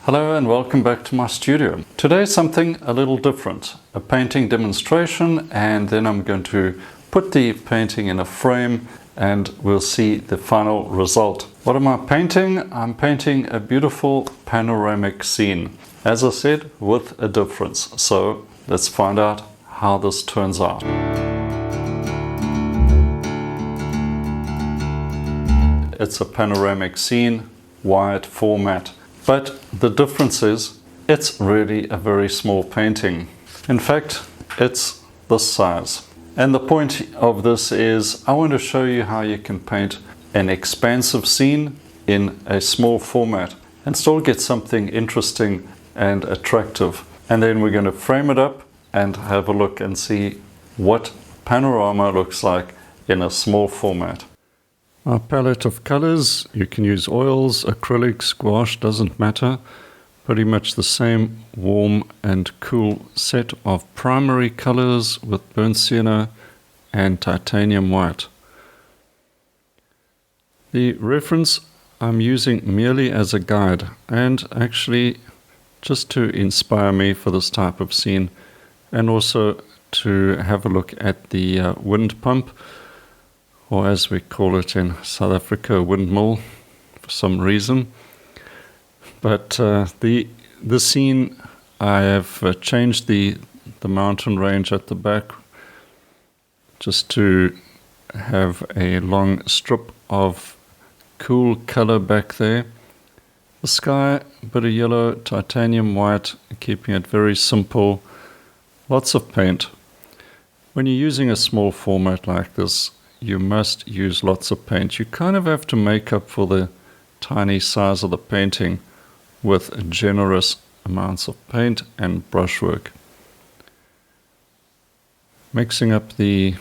Hello and welcome back to my studio. Today something a little different, a painting demonstration, and then I'm going to put the painting in a frame and we'll see the final result. What am I painting? I'm painting a beautiful panoramic scene, as I said, with a difference. So let's find out how this turns out. It's a panoramic scene, wide format. But the difference is, it's really a very small painting. In fact, it's this size. And the point of this is, I want to show you how you can paint an expansive scene in a small format and still get something interesting and attractive. And then we're going to frame it up and have a look and see what panorama looks like in a small format. Our palette of colors, you can use oils, acrylics, gouache, doesn't matter. Pretty much the same warm and cool set of primary colors with burnt sienna and titanium white. The reference I'm using merely as a guide and actually just to inspire me for this type of scene, and also to have a look at the wind pump, or as we call it in South Africa, windmill, for some reason. But the scene, I have changed the mountain range at the back just to have a long strip of cool color back there. The sky, a bit of yellow, titanium white, keeping it very simple. Lots of paint. When you're using a small format like this, you must use lots of paint. You kind of have to make up for the tiny size of the painting with generous amounts of paint and brushwork. Mixing up the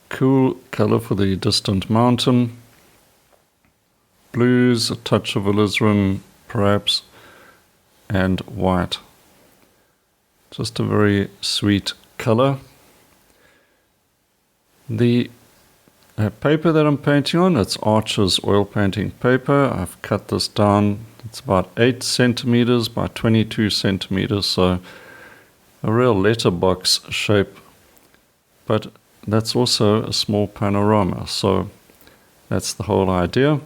cool color for the distant mountain, blues, a touch of alizarin perhaps, and white. Just a very sweet color. The paper that I'm painting on, it's Archer's oil painting paper. I've cut this down. It's about 8 centimeters by 22 centimeters, so a real letterbox shape. But that's also a small panorama, so that's the whole idea.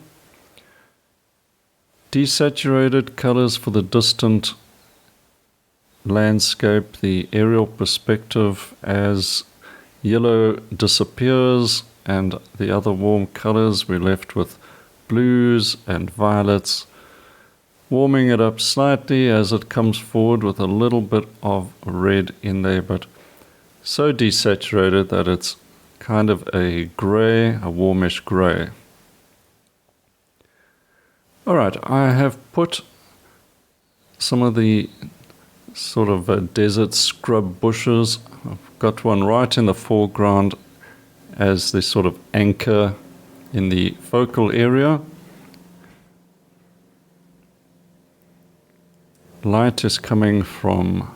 Desaturated colors for the distant landscape, the aerial perspective as yellow disappears and the other warm colors, we're left with blues and violets, warming it up slightly as it comes forward with a little bit of red in there, but so desaturated that it's kind of a gray, a warmish gray. Alright, I have put some of the sort of desert scrub bushes. I've got one right in the foreground as the sort of anchor in the focal area. Light is coming from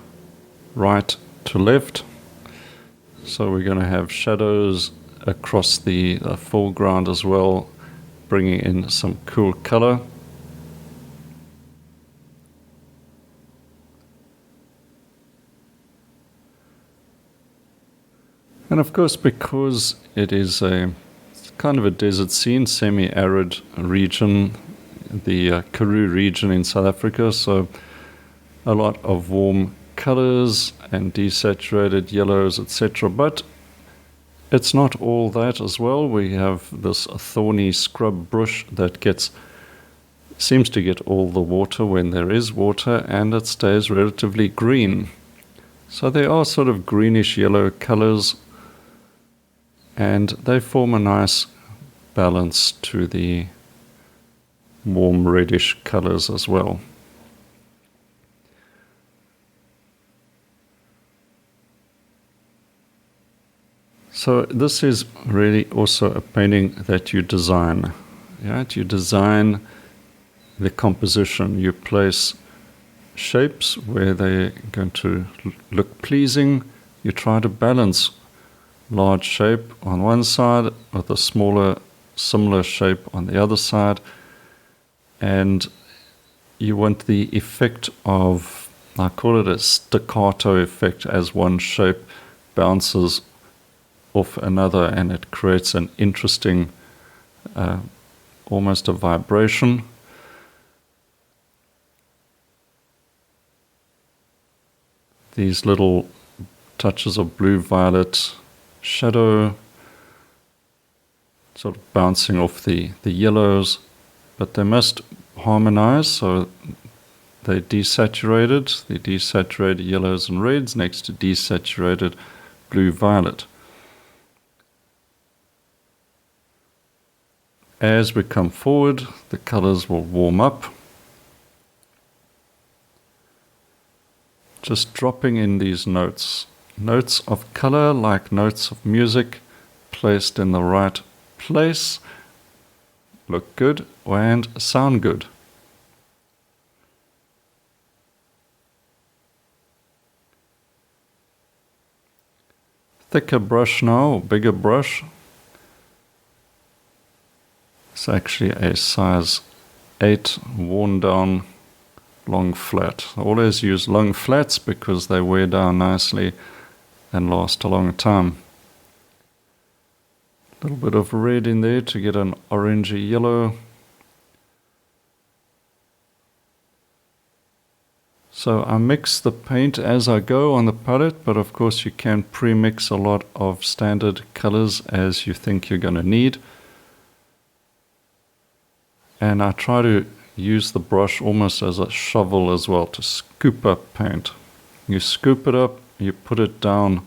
right to left, so we're going to have shadows across the foreground as well, bringing in some cool color. And of course, because it is it's kind of a desert scene, semi-arid region, the Karoo region in South Africa, so a lot of warm colors and desaturated yellows, etc. But it's not all that as well. We have this thorny scrub bush that seems to get all the water when there is water, and it stays relatively green. So there are sort of greenish yellow colors, and they form a nice balance to the warm reddish colors as well. So this is really also a painting that you design. Right? You design the composition. You place shapes where they're going to look pleasing. You try to balance large shape on one side with a smaller similar shape on the other side, and you want the effect of, I call it a staccato effect, as one shape bounces off another and it creates an interesting, almost a vibration. These little touches of blue-violet shadow sort of bouncing off the yellows, but they must harmonize, so they desaturated, the desaturated yellows and reds next to desaturated blue-violet. As we come forward, the colors will warm up. Just dropping in these notes of color like notes of music, placed in the right place, look good and sound good. Thicker brush now, or bigger brush. It's actually a size 8 worn down long flat. I always use long flats because they wear down nicely and last a long time. A little bit of red in there to get an orangey yellow. So I mix the paint as I go on the palette, but of course you can pre-mix a lot of standard colors as you think you're going to need. And I try to use the brush almost as a shovel as well to scoop up paint. You scoop it up, you put it down,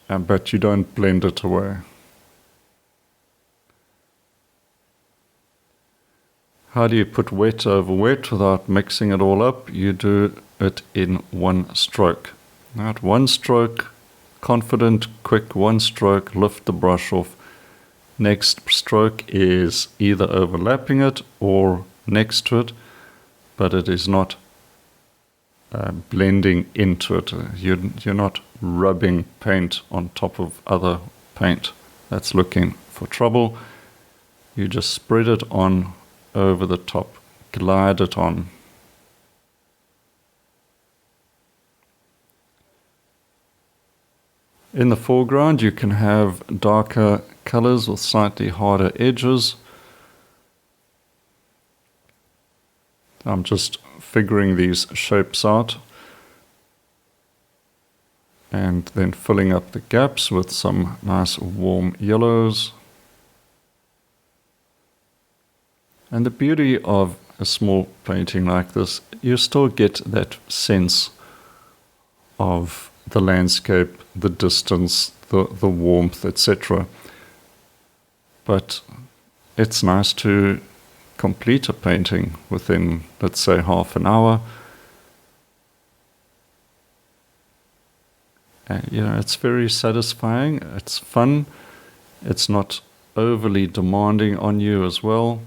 but you don't blend it away. How do you put wet over wet without mixing it all up? You do it in one stroke. Not one stroke, confident, quick, one stroke, lift the brush off. Next stroke is either overlapping it or next to it, but it is not blending into it. You're not rubbing paint on top of other paint. That's looking for trouble. You just spread it on over the top, glide it on. In the foreground, you can have darker colors with slightly harder edges. I'm just figuring these shapes out and then filling up the gaps with some nice warm yellows. And the beauty of a small painting like this, you still get that sense of the landscape, the distance, the warmth, etc. But it's nice to complete a painting within, let's say, half an hour. And, it's very satisfying, it's fun, it's not overly demanding on you as well.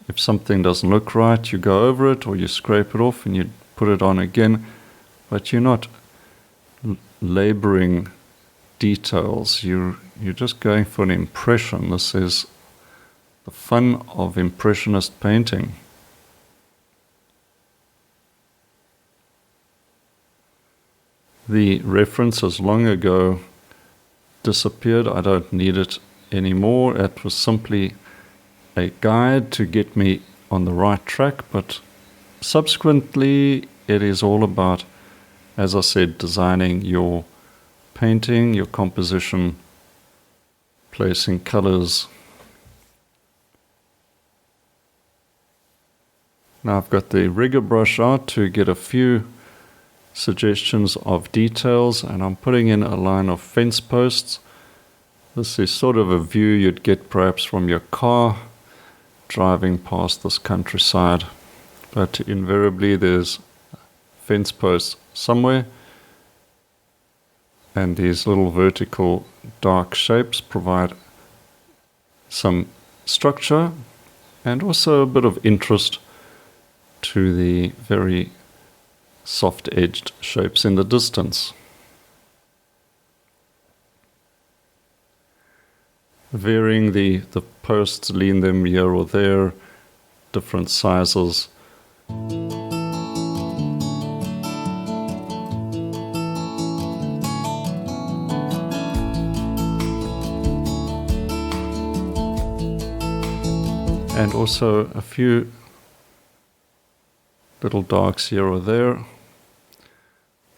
If something doesn't look right, you go over it or you scrape it off and you put it on again, but you're not laboring details. You're just going for an impression. This is the fun of impressionist painting. The reference has long ago disappeared. I don't need it anymore. It was simply a guide to get me on the right track, but subsequently it is all about, as I said, designing your painting, your composition, placing colors. Now I've got the rigger brush out to get a few suggestions of details, and I'm putting in a line of fence posts. This is sort of a view you'd get perhaps from your car driving past this countryside, but invariably there's fence posts somewhere, and these little vertical dark shapes provide some structure and also a bit of interest to the very soft-edged shapes in the distance. Varying the posts, lean them here or there, different sizes. And also a few little darks here or there.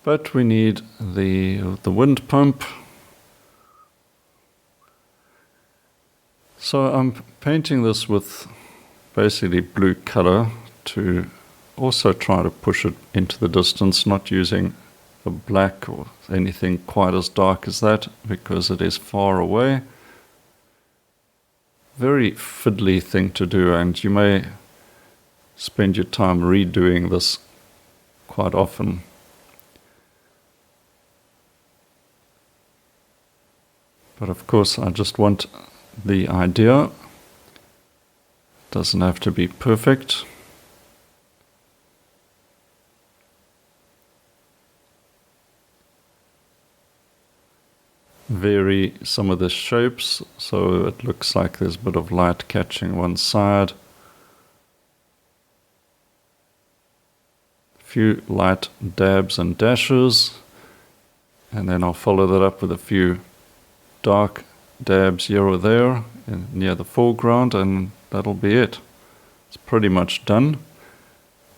But we need the wind pump. So I'm painting this with basically blue color to also try to push it into the distance, not using the black or anything quite as dark as that because it is far away. Very fiddly thing to do, and you may spend your time redoing this quite often. But of course I just want the idea. Doesn't have to be perfect. Vary some of the shapes so it looks like there's a bit of light catching one side. A few light dabs and dashes, and then I'll follow that up with a few dark dabs here or there near the foreground, and that'll be it. It's pretty much done.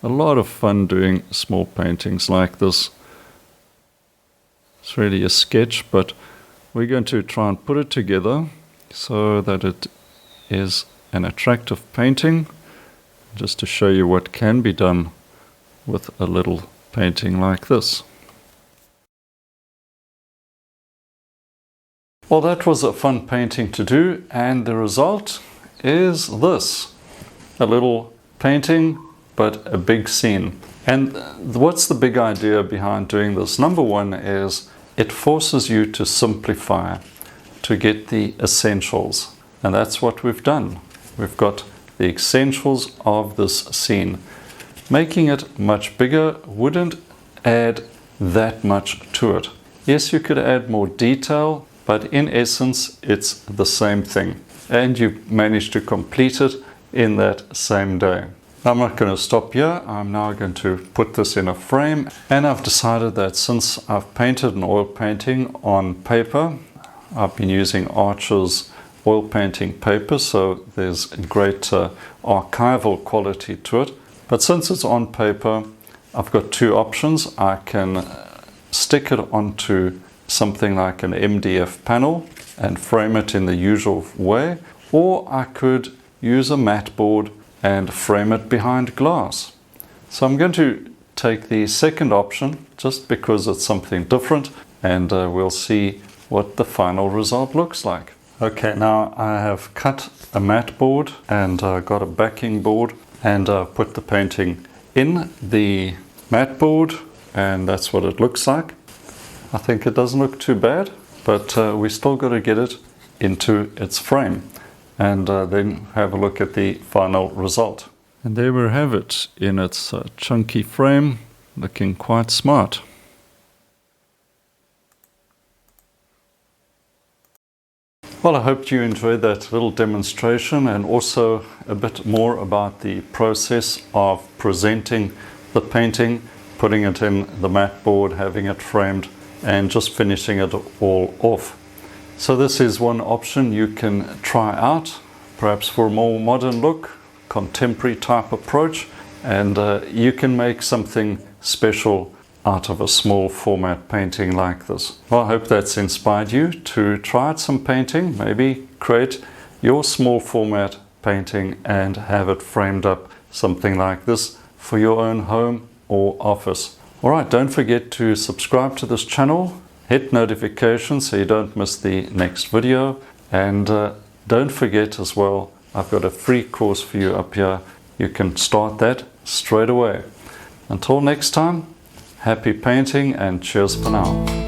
A lot of fun doing small paintings like this. It's really a sketch, but we're going to try and put it together so that it is an attractive painting, just to show you what can be done with a little painting like this. Well, that was a fun painting to do, and the result is this. A little painting, but a big scene. And what's the big idea behind doing this? Number one is it forces you to simplify, to get the essentials. And that's what we've done. We've got the essentials of this scene. Making it much bigger wouldn't add that much to it. Yes, you could add more detail, but in essence, it's the same thing. And you managed to complete it in that same day. I'm not going to stop here. I'm now going to put this in a frame, and I've decided that since I've painted an oil painting on paper, I've been using Archer's oil painting paper, so there's great archival quality to it. But since it's on paper, I've got two options. I can stick it onto something like an MDF panel and frame it in the usual way, or I could use a mat board and frame it behind glass. So I'm going to take the second option just because it's something different, and we'll see what the final result looks like. Okay, now I have cut a mat board and got a backing board, and put the painting in the mat board, and that's what it looks like. I think it doesn't look too bad, but we still got to get it into its frame, and then have a look at the final result. And there we have it in its chunky frame, looking quite smart. Well, I hope you enjoyed that little demonstration, and also a bit more about the process of presenting the painting, putting it in the mat board, having it framed, and just finishing it all off. So this is one option you can try out, perhaps for a more modern look, contemporary type approach, and you can make something special out of a small format painting like this. Well, I hope that's inspired you to try out some painting, maybe create your small format painting and have it framed up something like this for your own home or office. Alright, don't forget to subscribe to this channel, hit notifications so you don't miss the next video, and don't forget as well, I've got a free course for you up here. You can start that straight away. Until next time, happy painting and cheers for now.